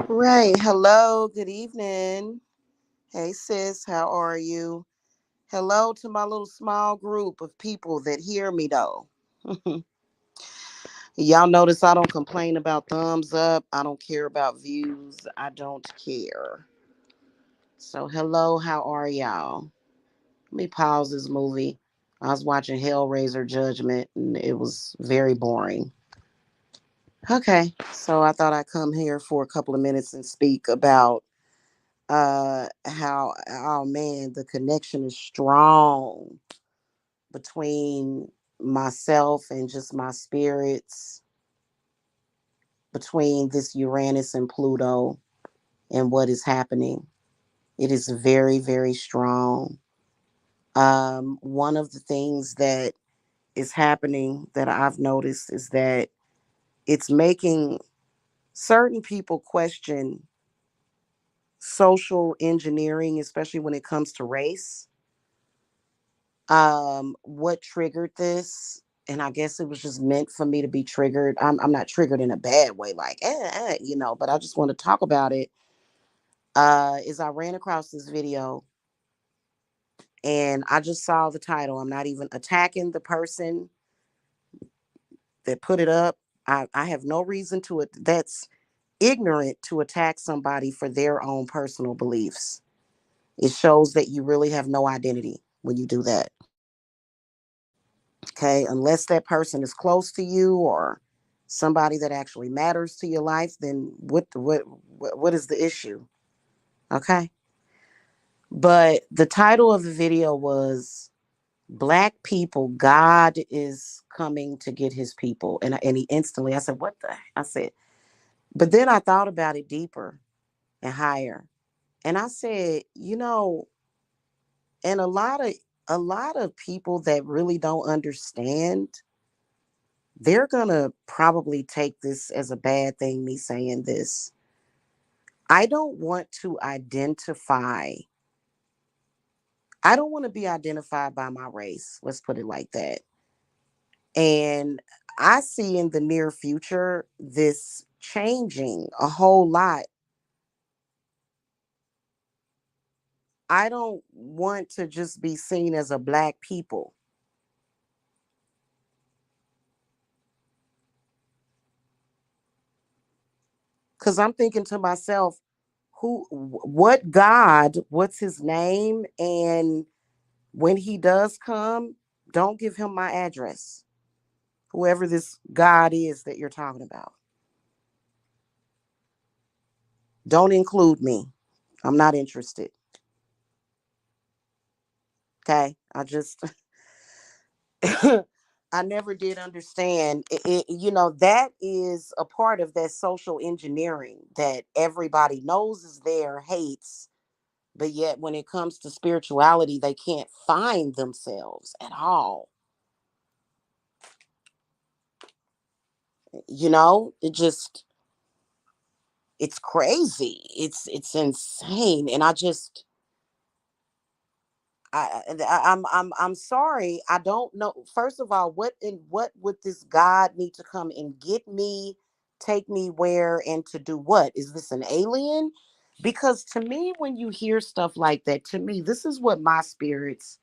Right. Hello. Good evening. Hey, sis. How are you? Hello to my little small group of people that hear me, though. Y'all notice I don't complain about thumbs up. I don't care about views. I don't care. So, hello. How are y'all? Let me pause this movie. I was watching Hellraiser Judgment and it was very boring. Okay. So, I thought I'd come here for a couple of minutes and speak about how, oh man, the connection is strong between myself and just my spirits, between this Uranus and Pluto and what is happening. It is very, very strong. One of the things that is happening that I've noticed is that it's making certain people question social engineering, especially when it comes to race. What triggered this? And I guess it was just meant for me to be triggered. I'm not triggered in a bad way, like but I just want to talk about it. Is I ran across this video and I just saw the title. I'm not even attacking the person that put it up. I have no reason to it. That's ignorant to attack somebody for their own personal beliefs. It shows that you really have no identity when you do that. Okay, unless that person is close to you or somebody that actually matters to your life, then what is the issue? Okay, but the title of the video was "Black People, God is coming to get His people," and he instantly, I said, "What the?" I said, but then I thought about it deeper and higher, and I said, and a lot of people that really don't understand, they're gonna probably take this as a bad thing, me saying this. I don't want to identify, I don't want to be identified by my race. Let's put it like that. And I see in the near future this changing a whole lot. I don't want to just be seen as a black people because I'm thinking to myself, what God, what's his name? And when he does come, don't give him my address. Whoever this God is that you're talking about, don't include me. I'm not interested. Okay. I never did understand that is a part of that social engineering that everybody knows is there, hates, but yet when it comes to spirituality, they can't find themselves at all. It just, it's crazy. It's insane. And I'm sorry. I don't know. First of all, what would this God need to come and get me, take me where, and to do what? Is this an alien? Because to me, when you hear stuff like that, to me, this is what my spirits,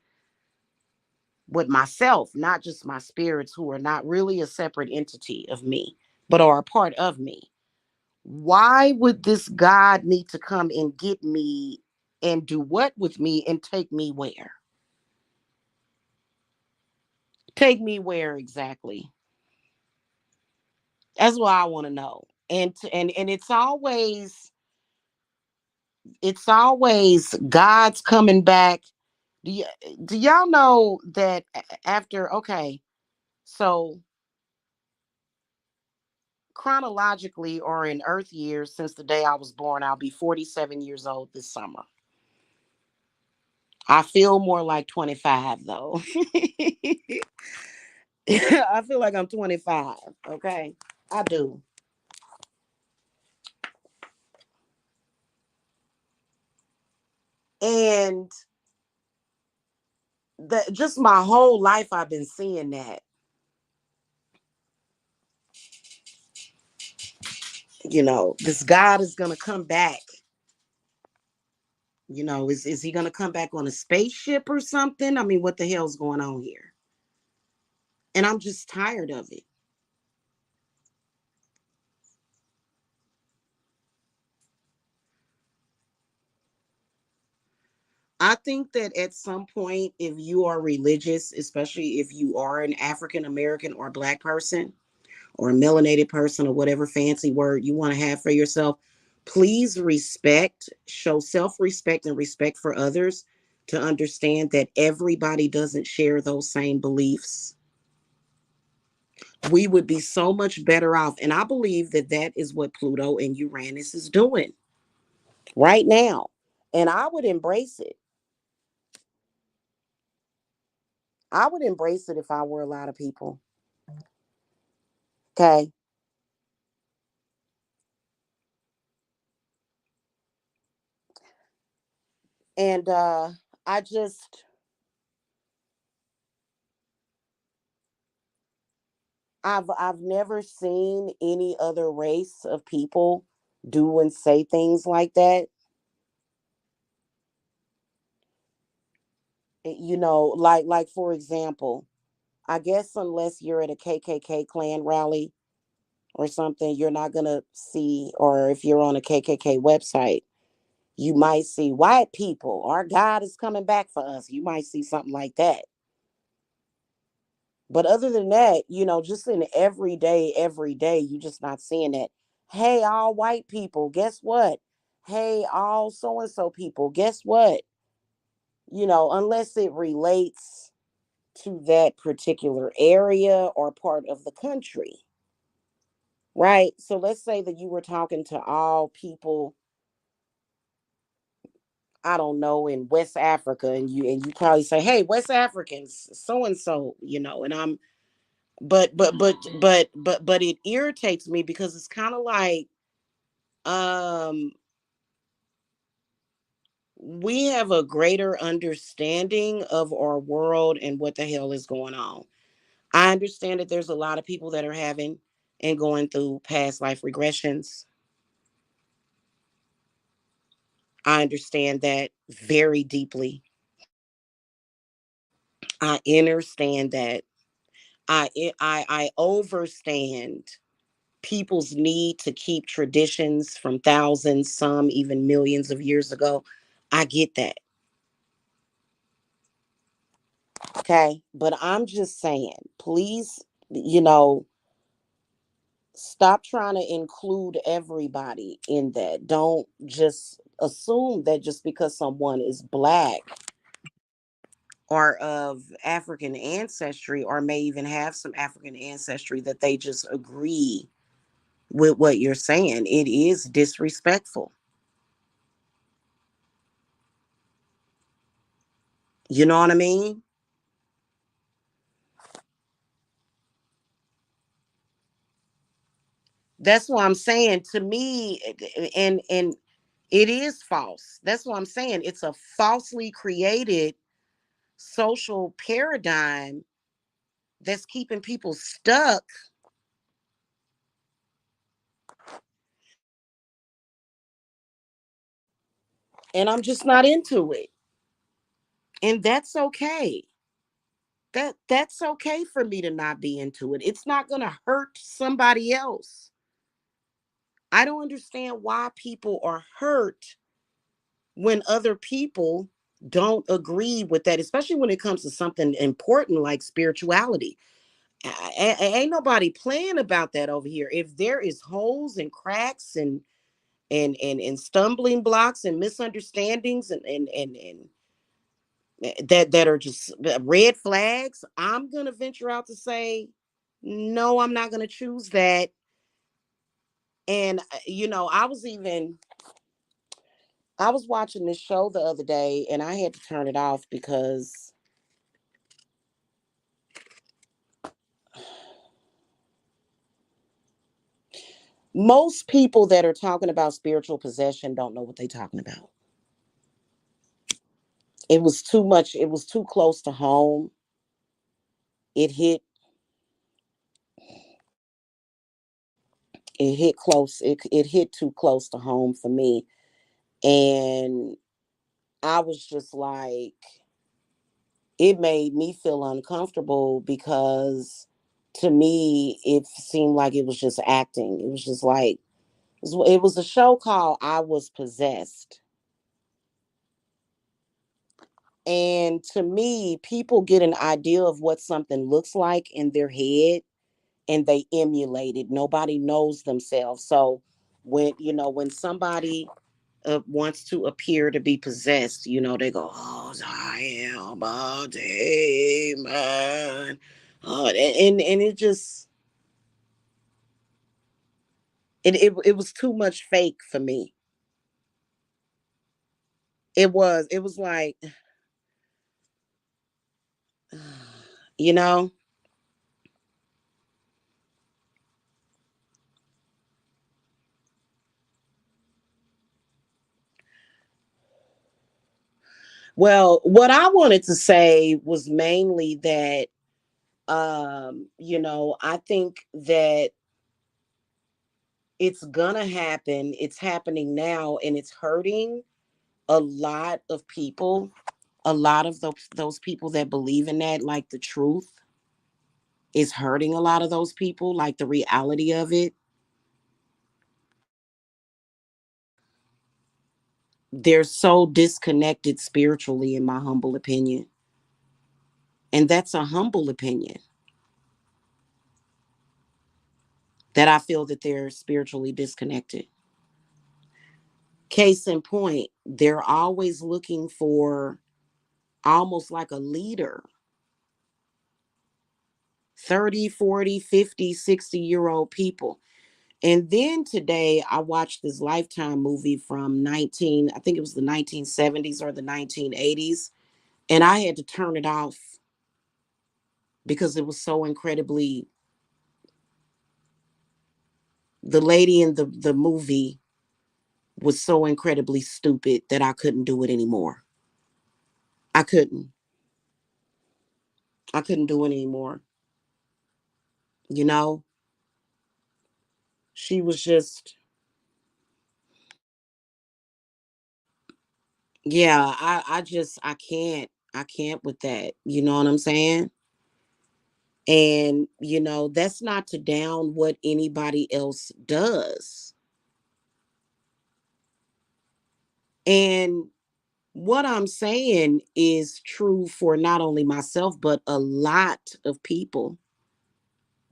with myself, not just my spirits who are not really a separate entity of me, but are a part of me. Why would this God need to come and get me and do what with me and take me where? Take me where exactly? That's what I want to know. And it's always God's coming back. Do, y- do y'all know that after, okay, so chronologically or in earth years since the day I was born, I'll be 47 years old this summer. I feel more like 25 though. I feel like I'm 25, okay? I do. And just my whole life I've been seeing that. This God is gonna come back. Is he gonna come back on a spaceship or something? I mean, what the hell's going on here? And I'm just tired of it. I think that at some point, if you are religious, especially if you are an African American or Black person or a melanated person or whatever fancy word you want to have for yourself, please show self respect and respect for others, to understand that everybody doesn't share those same beliefs. We would be so much better off. And I believe that that is what Pluto and Uranus is doing right now. And I would embrace it. I would embrace it if I were a lot of people. Okay. And I just I've never seen any other race of people do and say things like that. Like for example, I guess unless you're at a KKK Klan rally or something, you're not gonna see, or if you're on a KKK website, you might see white people. Our God is coming back for us. You might see something like that. But other than that, just in every day, you're just not seeing that. Hey, all white people, guess what? Hey, all so and so people, guess what? Unless it relates to that particular area or part of the country, right? So let's say that you were talking to all people, I don't know, in West Africa, and you probably say, "Hey, West Africans, so and so," and I'm but it irritates me because it's kind of like, um we have a greater understanding of our world and what the hell is going on. I understand that there's a lot of people that are having and going through past life regressions. I understand that very deeply. I understand that. I overstand people's need to keep traditions from thousands, some even millions of years ago. I get that. Okay. But I'm just saying, please, you know, stop trying to include everybody in that. Don't just assume that just because someone is Black or of African ancestry, or may even have some African ancestry, that they just agree with what you're saying. It is disrespectful. You know what I mean? That's what I'm saying. To me, and it is false. That's what I'm saying. It's a falsely created social paradigm that's keeping people stuck, and I'm just not into it. And that's okay. That's okay for me to not be into it. It's not going to hurt somebody else. I don't understand why people are hurt when other people don't agree with that, especially when it comes to something important like spirituality. Ain't nobody playing about that over here. If there is holes and cracks and stumbling blocks and misunderstandings and that are just red flags, I'm gonna venture out to say, no, I'm not gonna choose that. And I was watching this show the other day, and I had to turn it off because most people that are talking about spiritual possession don't know what they're talking about. It was too much. It was too close to home. It hit It hit close. It hit too close to home for me. And I was just like, it made me feel uncomfortable because to me, it seemed like it was just acting. It was just like, it was a show called I Was Possessed. And to me, people get an idea of what something looks like in their head and they emulate it. Nobody knows themselves. So when somebody wants to appear to be possessed, they go, "Oh, I am a demon," and it was too much fake for me. It was like, you know. Well, what I wanted to say was mainly that, I think that it's gonna happen. It's happening now, and it's hurting a lot of people. A lot of those people that believe in that, like the truth, is hurting a lot of those people, like the reality of it. They're so disconnected spiritually, in my humble opinion. And that's a humble opinion, that I feel that they're spiritually disconnected. Case in point, they're always looking for almost like a leader, 30, 40, 50, 60-year-old people. And then today I watched this Lifetime movie from I think it was the 1970s or the 1980s, and I had to turn it off because it was so incredibly, the lady in the movie was so incredibly stupid that I couldn't do it anymore. I couldn't. I couldn't do it anymore. You know, she was just, yeah, I can't with that. You know what I'm saying? And, that's not to down what anybody else does. And what I'm saying is true for not only myself, but a lot of people.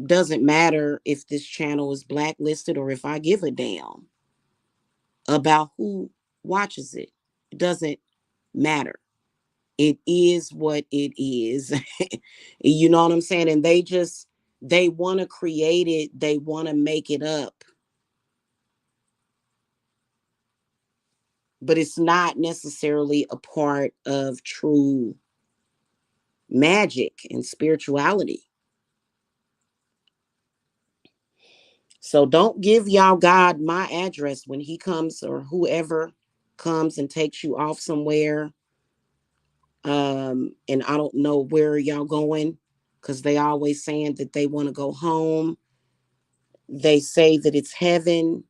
Doesn't matter if this channel is blacklisted or if I give a damn about who watches it. It doesn't matter. It is what it is. You know what I'm saying? And they want to create it, they want to make it up, but it's not necessarily a part of true magic and spirituality. So don't give y'all God my address when he comes, or whoever comes and takes you off somewhere. And I don't know where y'all going, because they always saying that they want to go home. They say that it's heaven.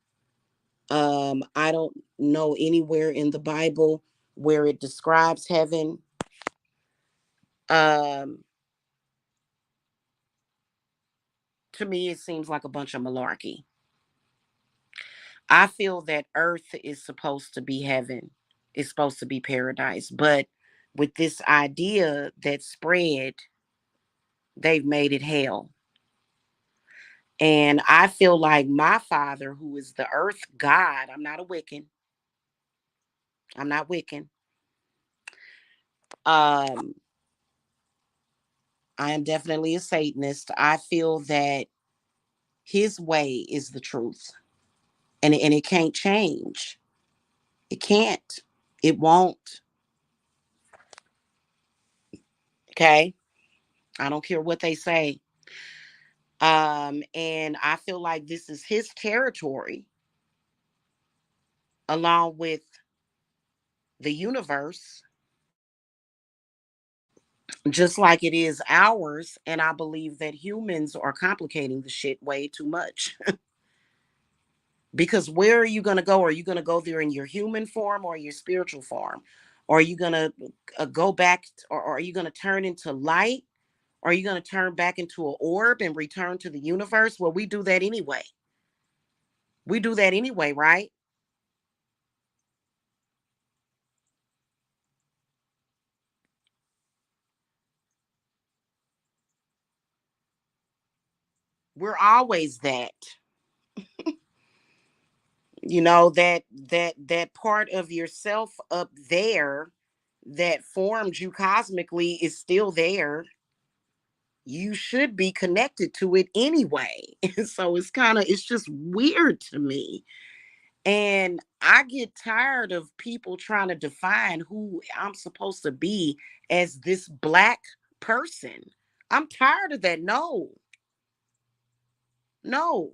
I don't know anywhere in the Bible where it describes heaven. Um, to me, it seems like a bunch of malarkey. I feel that earth is supposed to be heaven. It's supposed to be paradise. But with this idea that spread, they've made it hell. And I feel like my father, who is the earth god, I'm not a Wiccan. I'm not Wiccan. Um, I am definitely a Satanist. I feel that his way is the truth. And it can't change. It can't. It won't. Okay. I don't care what they say. And I feel like this is his territory, along with the universe, just like it is ours. And I believe that humans are complicating the shit way too much. Because where are you going to go? Are you going to go there in your human form or your spiritual form? Or are you going to go back, or are you going to turn into light? Or are you going to turn back into an orb and return to the universe? Well, we do that anyway. We do that anyway, right? We're always that. That part of yourself up there that formed you cosmically is still there. You should be connected to it anyway. So it's just weird to me. And I get tired of people trying to define who I'm supposed to be as this black person. I'm tired of that. No, no.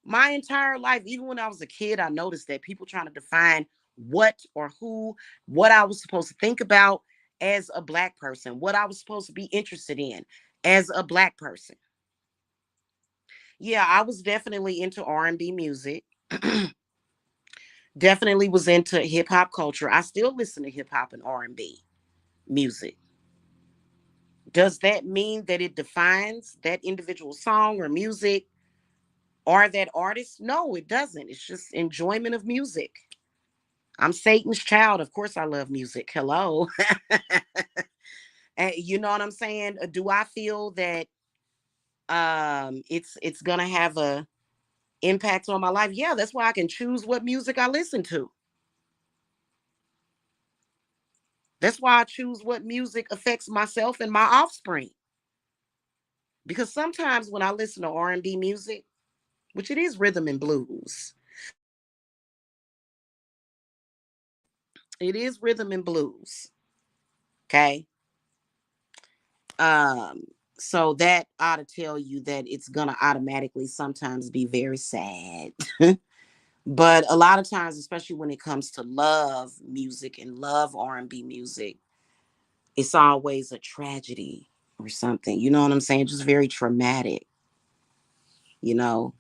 My entire life, even when I was a kid, I noticed that people trying to define what or who, what I was supposed to think about as a black person, what I was supposed to be interested in as a black person. Yeah, I was definitely into R&B music. Definitely was into hip hop culture. I still listen to hip hop and R&B music. Does that mean that it defines that individual song or music or that artist? No, it doesn't. It's just enjoyment of music. I'm Satan's child. Of course I love music. Hello. And you know what I'm saying? Do I feel that it's gonna have a impact on my life? Yeah, that's why I can choose what music I listen to. That's why I choose what music affects myself and my offspring. Because sometimes when I listen to R&B music, which it is rhythm and blues, it is rhythm and blues. Okay. Um, so that ought to tell you that it's gonna automatically sometimes be very sad. But a lot of times, especially when it comes to love music and love R&B music, it's always a tragedy or something. You know what I'm saying? Just very traumatic, you know.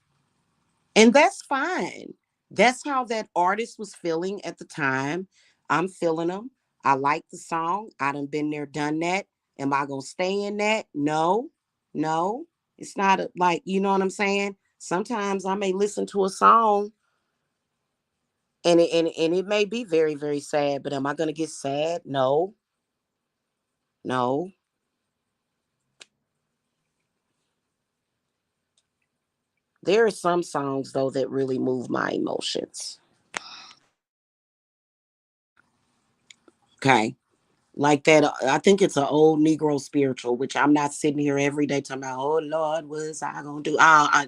And that's fine. That's how that artist was feeling at the time. I'm feeling them. I like the song. I done been there, done that. Am I gonna stay in that? No, no. It's not like, you know what I'm saying? Sometimes I may listen to a song and it may be very, very sad, but am I gonna get sad? No, no. There are some songs though that really move my emotions. Okay. Like that, I think it's an old Negro spiritual, which I'm not sitting here every day talking about, oh Lord, what is I gonna do? Nah, I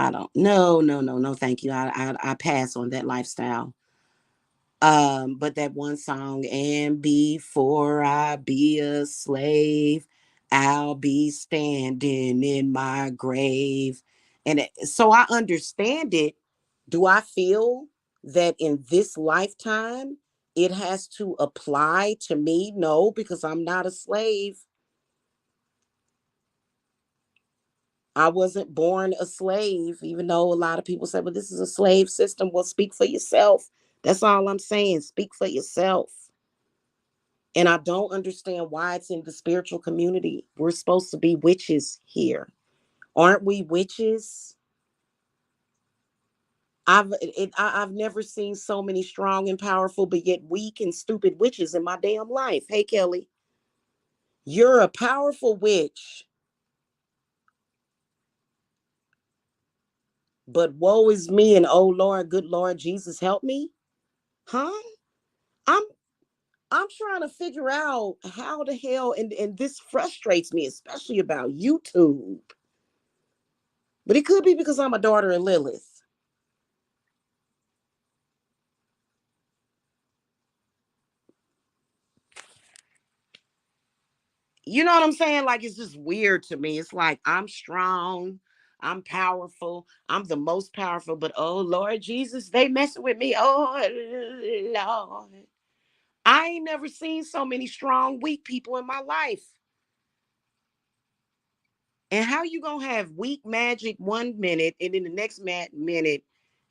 don't. No, no, no, no, thank you. I pass on that lifestyle. But that one song, and before I be a slave, I'll be standing in my grave. So I understand it. Do I feel that in this lifetime it has to apply to me? No, because I'm not a slave. I wasn't born a slave, even though a lot of people say, well, this is a slave system. Well, speak for yourself. That's all I'm saying. Speak for yourself. And I don't understand why it's in the spiritual community. We're supposed to be witches here. Aren't we witches? I've never seen so many strong and powerful, but yet weak and stupid witches in my damn life. Hey, Kelly, you're a powerful witch, but woe is me and oh Lord, good Lord Jesus, help me. Huh? I'm I'm trying to figure out how the hell, and this frustrates me, especially about YouTube. But it could be because I'm a daughter of Lilith. You know what I'm saying? Like it's just weird to me. It's like I'm strong, I'm powerful, I'm the most powerful, but oh Lord Jesus, they messing with me. Oh Lord. I ain't never seen so many strong, weak people in my life. And how you gonna have weak magic 1 minute and then the next minute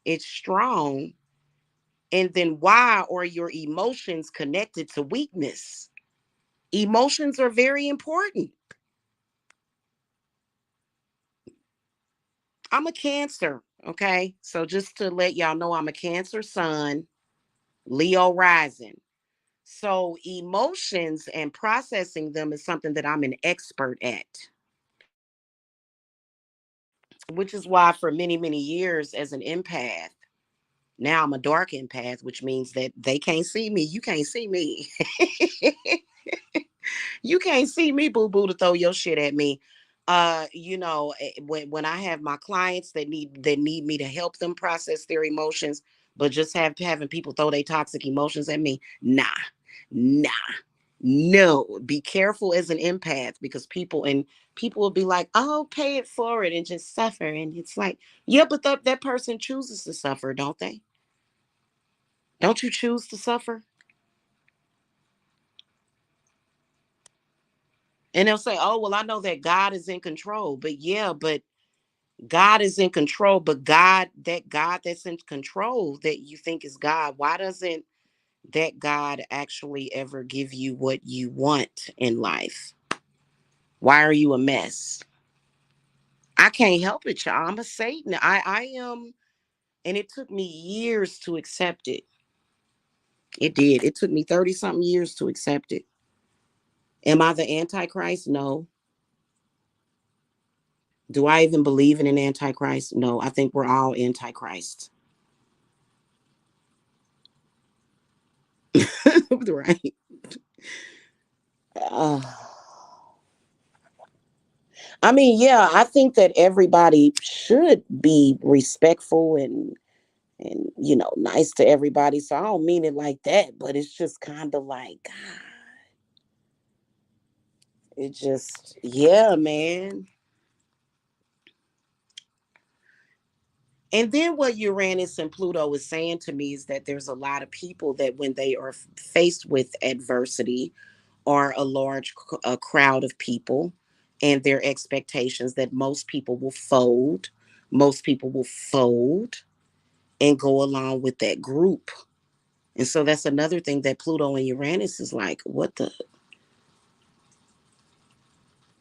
it's strong? And then why are your emotions connected to weakness? Emotions are very important. I'm a Cancer, okay? So just to let y'all know, I'm a Cancer sun, Leo rising. So emotions and processing them is something that I'm an expert at, which is why for many, many years as an empath, now I'm a dark empath, which means that they can't see me. You can't see me. You can't see me, boo boo, to throw your shit at me. When I have my clients that need me to help them process their emotions, but just having people throw their toxic emotions at me, nah, no. Be careful as an empath because people will be like, "Oh, pay it forward and just suffer," and it's like, yeah, but that person chooses to suffer, don't they? Don't you choose to suffer? And they'll say, "Oh, well, I know that God is in control," but yeah, but God is in control, but God that's in control that you think is God, why doesn't that God actually ever give you what you want in life? Why are you a mess? I can't help it, y'all. I'm a Satan. I am, and it took me years to accept it. It did. It took me 30 something years to accept it. Am I the Antichrist? No. Do I even believe in an Antichrist? No. I think we're all Antichrists. Right. Uh, I mean, yeah, I think that everybody should be respectful and nice to everybody. So I don't mean it like that, but it's just kind of like God, it just yeah, man. And then what Uranus and Pluto is saying to me is that there's a lot of people that when they are faced with adversity or a large a crowd of people and their expectations that most people will fold, most people will fold and go along with that group. And so that's another thing that Pluto and Uranus is like, what the?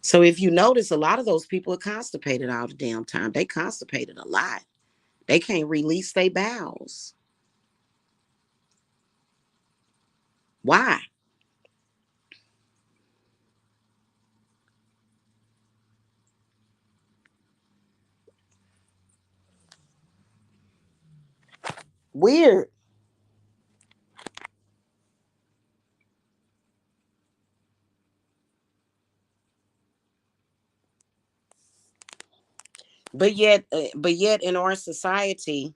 So if you notice, a lot of those people are constipated all the damn time. They constipated a lot. They can't release their bowels. Why? Weird. But yet in our society,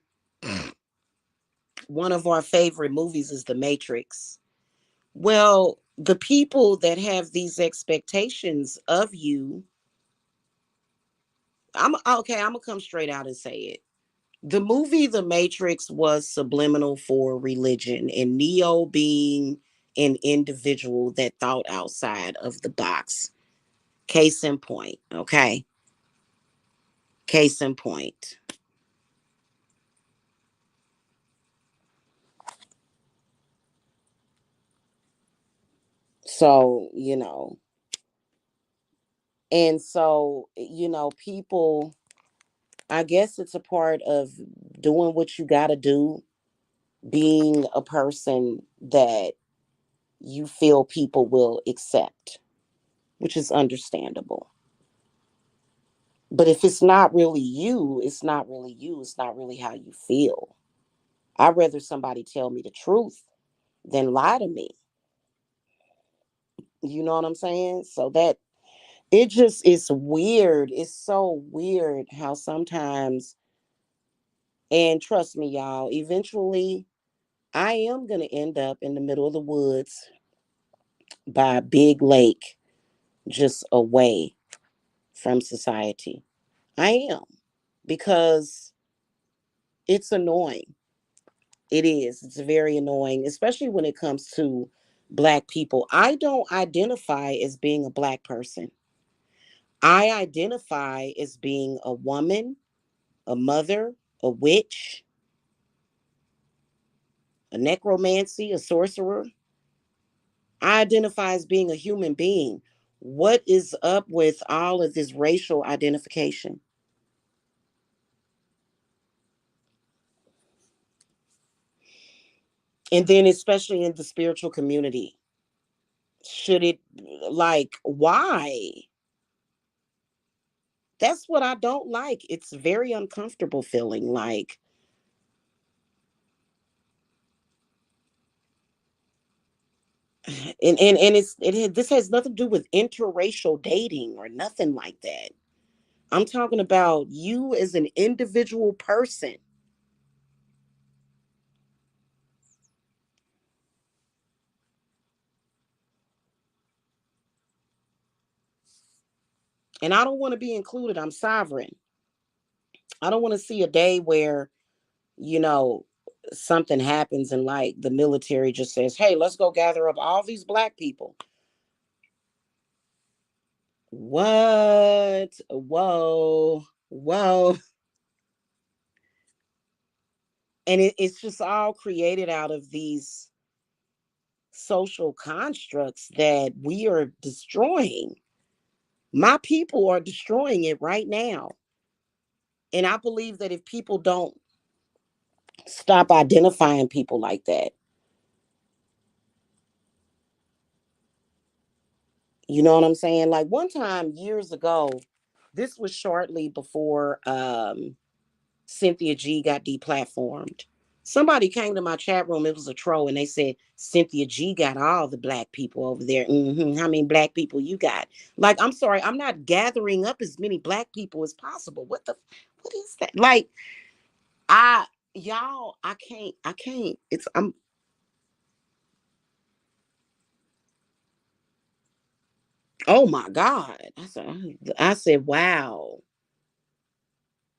one of our favorite movies is The Matrix. Well, the people that have these expectations of you, I'm okay, I'm gonna come straight out and say it. The movie The Matrix was subliminal for religion, and Neo being an individual that thought outside of the box. Case in point, okay? Case in point. So, people, I guess it's a part of doing what you got to do, being a person that you feel people will accept, which is understandable. But if it's not really you, it's not really you. It's not really how you feel. I'd rather somebody tell me the truth than lie to me. You know what I'm saying? So that it just is weird. It's so weird how sometimes, and trust me, y'all, eventually I am going to end up in the middle of the woods by a big lake, just away from society. I am, because it's annoying. It is. It's very annoying, especially when it comes to Black people. I don't identify as being a Black person. I identify as being a woman, a mother, a witch, a necromancy, a sorcerer. I identify as being a human being. What is up with all of this racial identification? And then, especially in the spiritual community, should it, like, why? That's what I don't like. It's very uncomfortable feeling like, and this has nothing to do with interracial dating or nothing like that. I'm talking about you as an individual person. And I don't want to be included. I'm sovereign. I don't want to see a day where, you know, something happens and like the military just says, hey, let's go gather up all these black people. What? Whoa. Whoa. And it's just all created out of these social constructs that we are destroying. My people are destroying it right now. And I believe that if people don't stop identifying people like that, you know what I'm saying? Like one time years ago, this was shortly before Cynthia G got deplatformed. Somebody came to my chat room, it was a troll, and they said, Cynthia G got all the black people over there. How many black people you got? Like, I'm sorry, I'm not gathering up as many black people as possible. What is that? Like, I, y'all, I can't. Oh my God. I said, wow.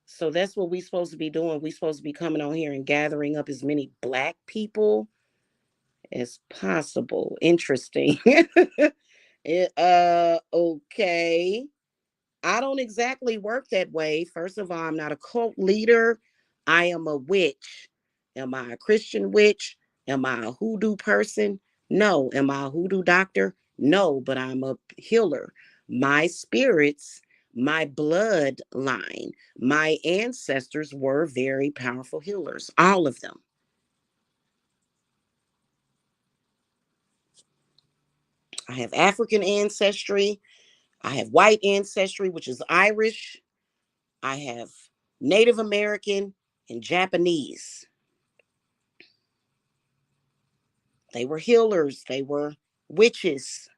So that's what we supposed to be doing. We supposed to be coming on here and gathering up as many black people as possible. Interesting. Okay. I don't exactly work that way. First of all, I'm not a cult leader. I am a witch. Am I a Christian witch? Am I a hoodoo person? No. Am I a hoodoo doctor? No, but I'm a healer. My spirits, my bloodline, my ancestors were very powerful healers, all of them. I have African ancestry. I have white ancestry, which is Irish. I have Native American and Japanese. They were healers, they were witches.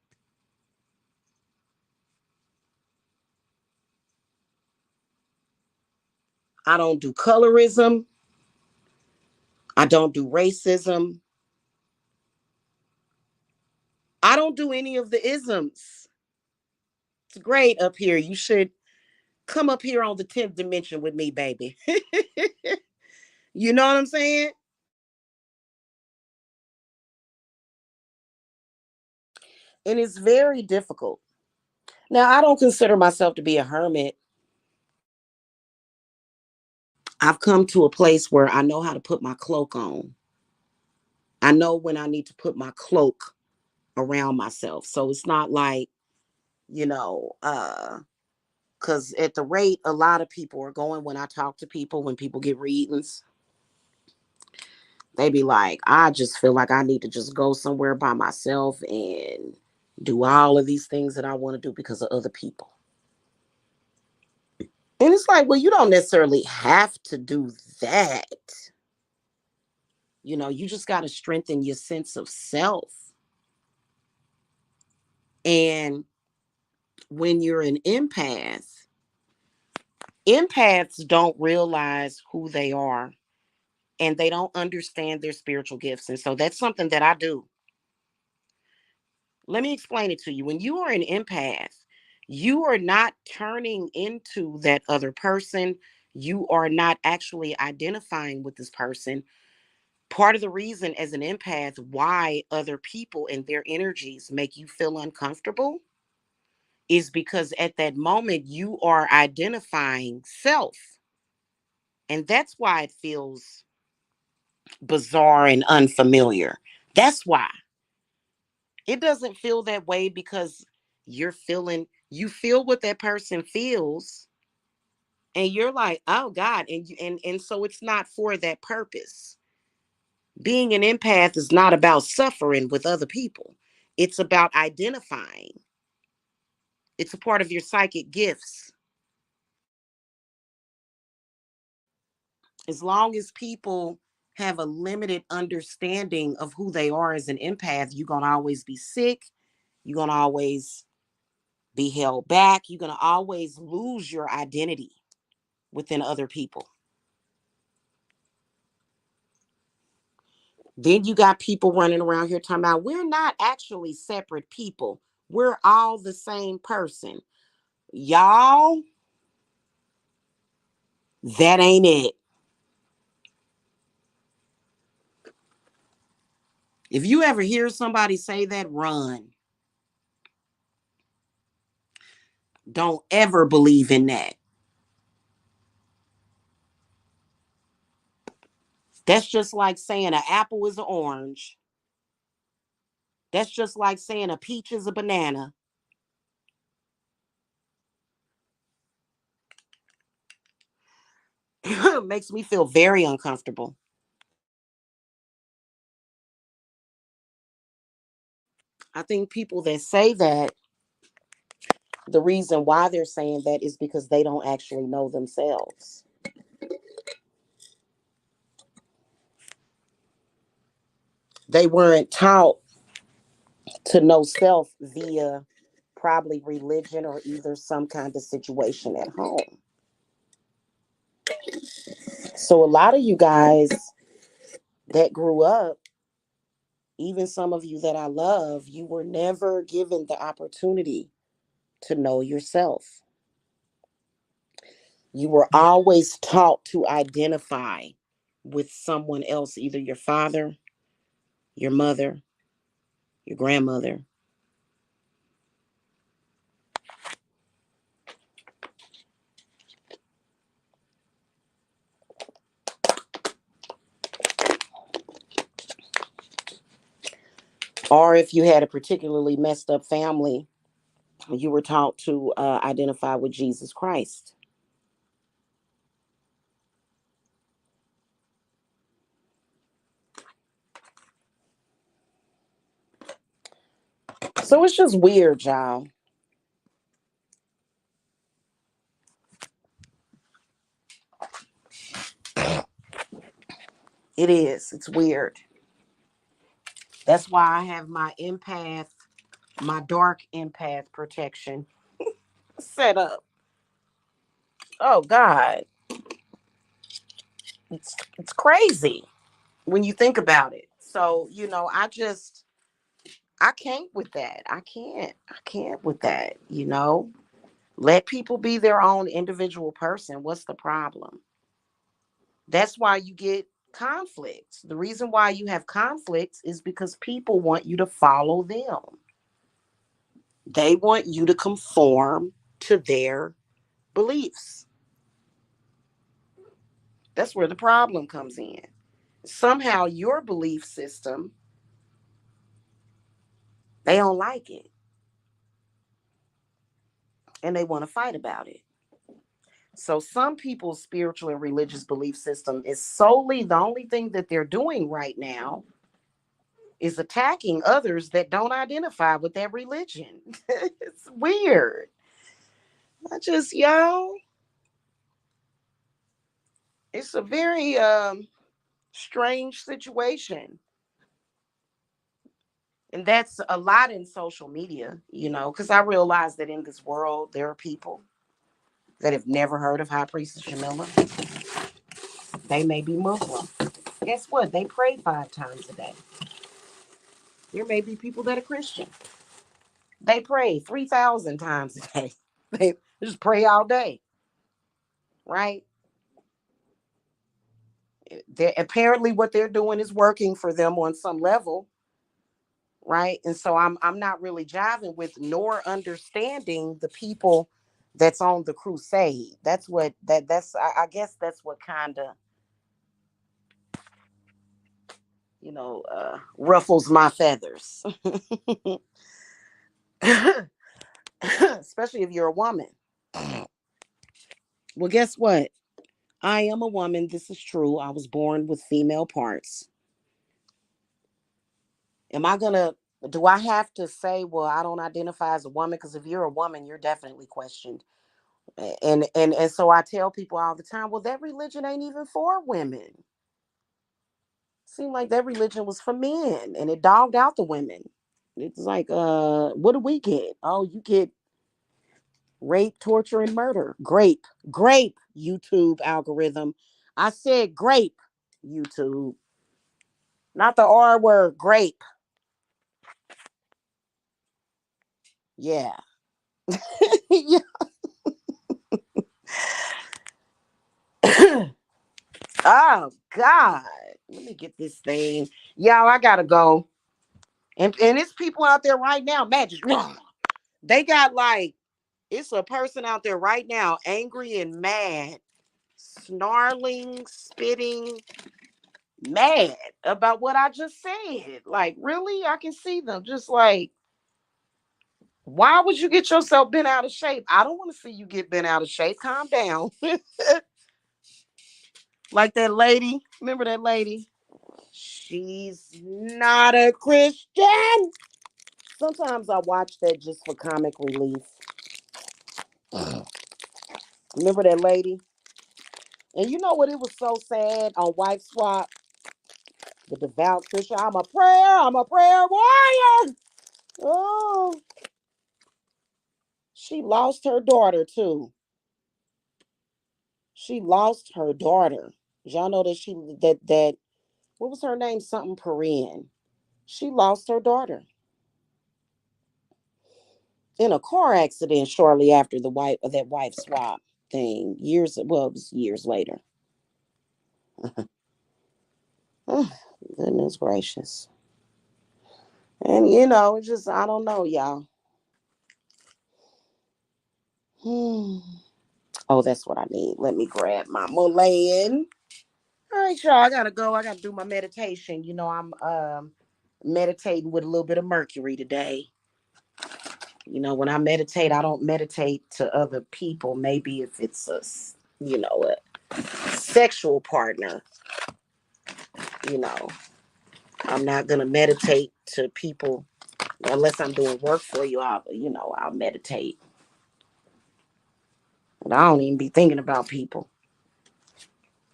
I don't do colorism. I don't do racism. I don't do any of the isms. It's great up here. You should come up here on the 10th dimension with me, baby. You know what I'm saying? And it's very difficult. Now, I don't consider myself to be a hermit. I've come to a place where I know how to put my cloak on. I know when I need to put my cloak around myself. So it's not like, you know, because at the rate a lot of people are going when I talk to people, when people get readings, they be like, I just feel like I need to just go somewhere by myself and do all of these things that I want to do because of other people. And it's like, well, you don't necessarily have to do that. You know, you just got to strengthen your sense of self. And when you're an empath, empaths don't realize who they are and they don't understand their spiritual gifts. And so that's something that I do. Let me explain it to you. When you are an empath, you are not turning into that other person. You are not actually identifying with this person. Part of the reason, as an empath, why other people and their energies make you feel uncomfortable is because at that moment you are identifying self. And that's why it feels bizarre and unfamiliar. That's why. It doesn't feel that way because you feel what that person feels, and you're like, oh God, and so it's not for that purpose. Being an empath is not about suffering with other people. It's about identifying. It's a part of your psychic gifts. As long as people have a limited understanding of who they are as an empath, you're going to always be sick. You're going to always be held back. You're going to always lose your identity within other people. Then you got people running around here talking about we're not actually separate people. We're all the same person. Y'all, that ain't it. If you ever hear somebody say that, run. Don't ever believe in that. That's just like saying an apple is an orange. That's just like saying a peach is a banana. It makes me feel very uncomfortable. I think people that say that, the reason why they're saying that is because they don't actually know themselves. They weren't taught to know self via probably religion or either some kind of situation at home. So a lot of you guys that grew up, even some of you that I love, you were never given the opportunity to know yourself. You were always taught to identify with someone else, either your father, your mother, your grandmother. Or if you had a particularly messed up family, you were taught to identify with Jesus Christ. So it's just weird, y'all. It is. It's weird. That's why I have my empath, my dark empath protection set up. Oh God, it's crazy when you think about it. So I can't with that. I can't with that. Let people be their own individual person. What's the problem? That's why you get conflicts. The reason why you have conflicts is because people want you to follow them. They want you to conform to their beliefs. That's where the problem comes in. Somehow your belief system, they don't like it and they want to fight about it. So some people's spiritual and religious belief system is solely the only thing that they're doing right now is attacking others that don't identify with that religion. It's weird. I just, it's a very strange situation. And that's a lot in social media, because I realize that in this world, there are people that have never heard of High Priestess Jamila. They may be Muslim. Guess what? They pray 5 times a day. There may be people that are Christian. They pray 3,000 times a day. They just pray all day, right? Apparently, what they're doing is working for them on some level, right? And so I'm not really jiving with nor understanding the people that's on the crusade. That's what that's I guess that's what kind of, ruffles my feathers. Especially if you're a woman. Well, guess what? I am a woman. This is true. I was born with female parts. Am I gonna? Do I have to say, well, I don't identify as a woman? Because if you're a woman, you're definitely questioned. And so I tell people all the time, well, that religion ain't even for women. Seemed like that religion was for men, and it dogged out the women. It's like, what do we get? Oh, you get rape, torture, and murder. Grape, YouTube algorithm. I said grape, YouTube, not the R word. Grape. Yeah. Yeah. Oh God. Let me get this thing. Y'all, I gotta go. And it's people out there right now, magic. They got like, it's a person out there right now, angry and mad, snarling, spitting, mad about what I just said. Like, really? I can see them just like, why would you get yourself bent out of shape? I don't want to see you get bent out of shape. Calm down. Like that lady. Remember that lady? She's not a Christian. Sometimes I watch that just for comic relief. Remember that lady? And you know what? It was so sad on Wife Swap. The devout Christian. I'm a prayer warrior. Oh, she lost her daughter too. She lost her daughter. Y'all know that that what was her name? Something Korean. She lost her daughter in a car accident shortly after that wife swap thing. It was years later. Oh, goodness gracious. And it's just I don't know, y'all. Hmm. Oh, that's what I need. Let me grab my Mulan. All right, y'all. I gotta go. I gotta do my meditation. I'm meditating with a little bit of Mercury today. When I meditate, I don't meditate to other people. Maybe if it's a sexual partner, you know, I'm not gonna meditate to people unless I'm doing work for you. I'll meditate, but I don't even be thinking about people.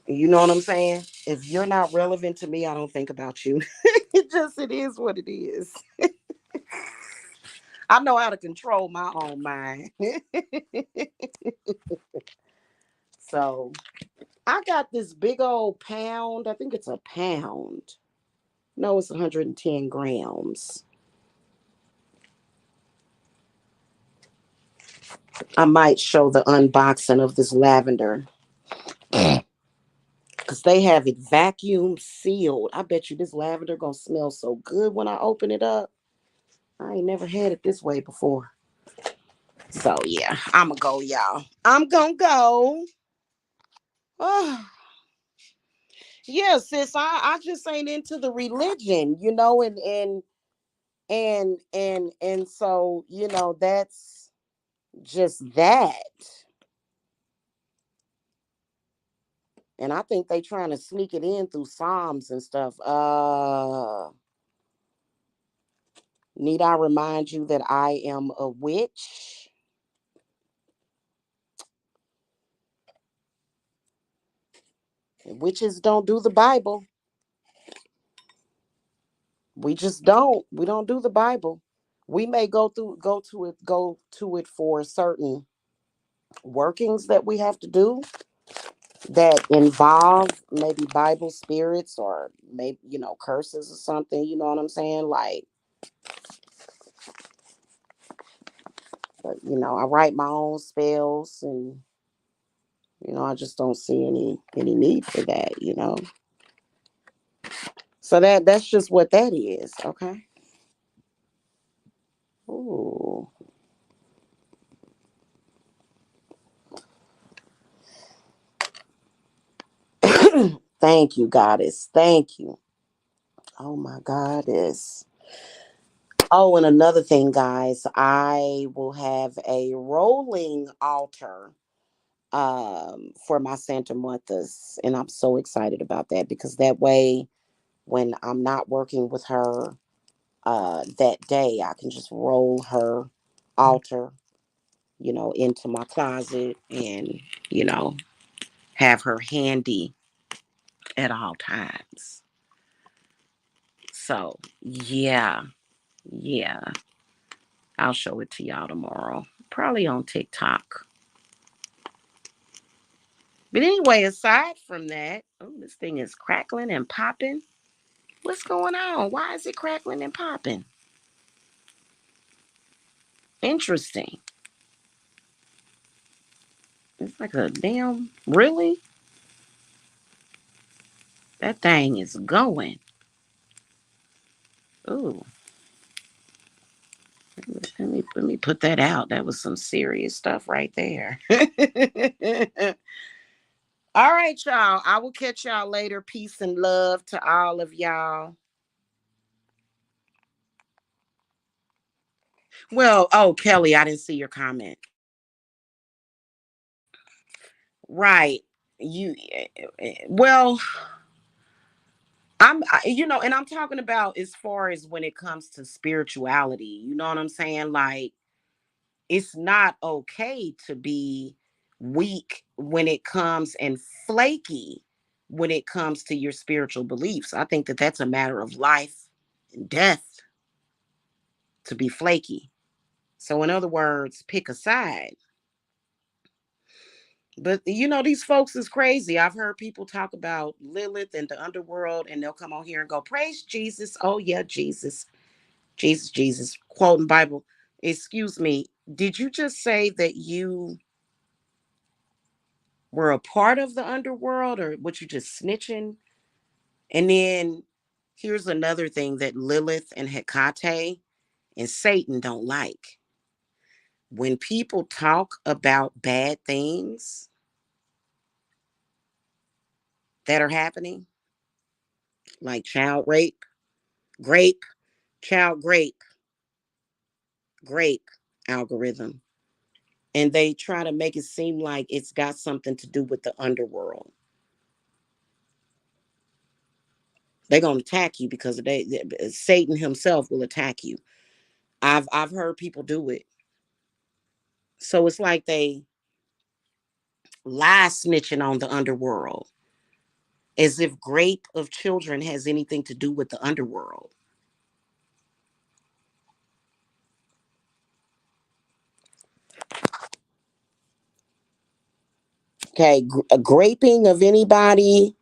You know what I'm saying? If you're not relevant to me, I don't think about you. It is what it is. I know how to control my own mind. So I got this big old pound. I think it's a pound. No, it's 110 grams. I might show the unboxing of this lavender because they have it vacuum sealed. I bet you this lavender gonna smell so good when I open it up. I ain't never had it this way before. So yeah, I'ma go, y'all. I'm gonna go. Oh, yeah, sis. I just ain't into the religion, and so that's just that. And I think they trying to sneak it in through Psalms and stuff. Need I remind you that I am a witch? Witches don't do the Bible. We just don't. We don't do the Bible. We may go to it for certain workings that we have to do that involve maybe Bible spirits or maybe curses or something. You know what I'm saying? Like, but I write my own spells, and I just don't see any need for that. So that's just what that is. Okay. Ooh. Thank you, goddess. Thank you. Oh my goddess. Oh, and another thing, guys, I will have a rolling altar for my Santa Martha's, and I'm so excited about that because that way when I'm not working with her that day, I can just roll her altar, into my closet and, you know, have her handy at all times. So, yeah, yeah, I'll show it to y'all tomorrow, probably on TikTok. But anyway, aside from that, oh, this thing is crackling and popping. What's going on? Why is it crackling and popping? Interesting. It's like a damn, really? That thing is going. Ooh, let me put that out. That was some serious stuff right there. All right, y'all. I will catch y'all later. Peace and love to all of y'all. Well, oh, Kelly, I didn't see your comment. Right. Well, and I'm talking about as far as when it comes to spirituality. You know what I'm saying? Like, it's not okay to be weak when it comes and flaky when it comes to your spiritual beliefs. I think that that's a matter of life and death to be flaky. So, in other words, pick a side. But these folks is crazy. I've heard people talk about Lilith and the underworld, and they'll come on here and go, "Praise Jesus." Oh, yeah, Jesus. Jesus, Jesus. Quoting Bible. Excuse me. Did you just say that you were a part of the underworld, or what, you just snitching? And then here's another thing that Lilith and Hecate and Satan don't like. When people talk about bad things that are happening, like child rape, grape, child grape algorithm, and they try to make it seem like it's got something to do with the underworld, they're going to attack you because Satan himself will attack you. I've heard people do it. So it's like they lie snitching on the underworld as if grape of children has anything to do with the underworld. Okay, a graping of anybody,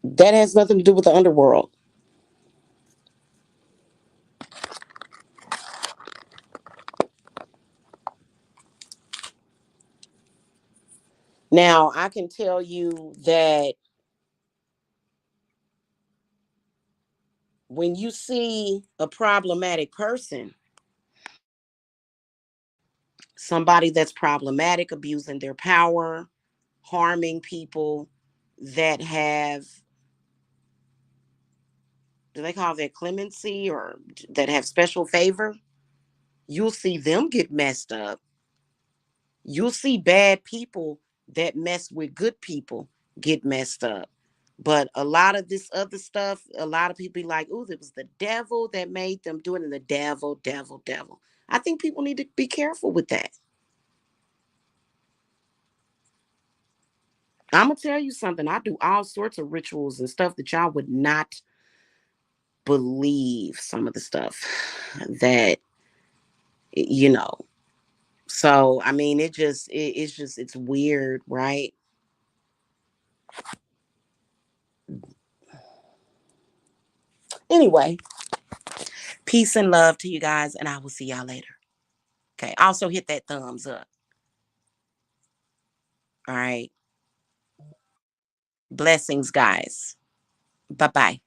that has nothing to do with the underworld. Now, I can tell you that when you see a problematic person, somebody that's problematic, abusing their power, harming people that have, do they call that clemency, or that have special favor, you'll see them get messed up. You'll see bad people that mess with good people get messed up. But a lot of this other stuff, a lot of people be like, "Oh, it was the devil that made them do it," and the devil, devil, devil. I think people need to be careful with that. I'm gonna tell you something. I do all sorts of rituals and stuff that y'all would not believe. Some of the stuff that you know. So I mean, it's weird, right? Anyway, peace and love to you guys, and I will see y'all later. Okay. Also hit that thumbs up. All right. Blessings, guys. Bye bye.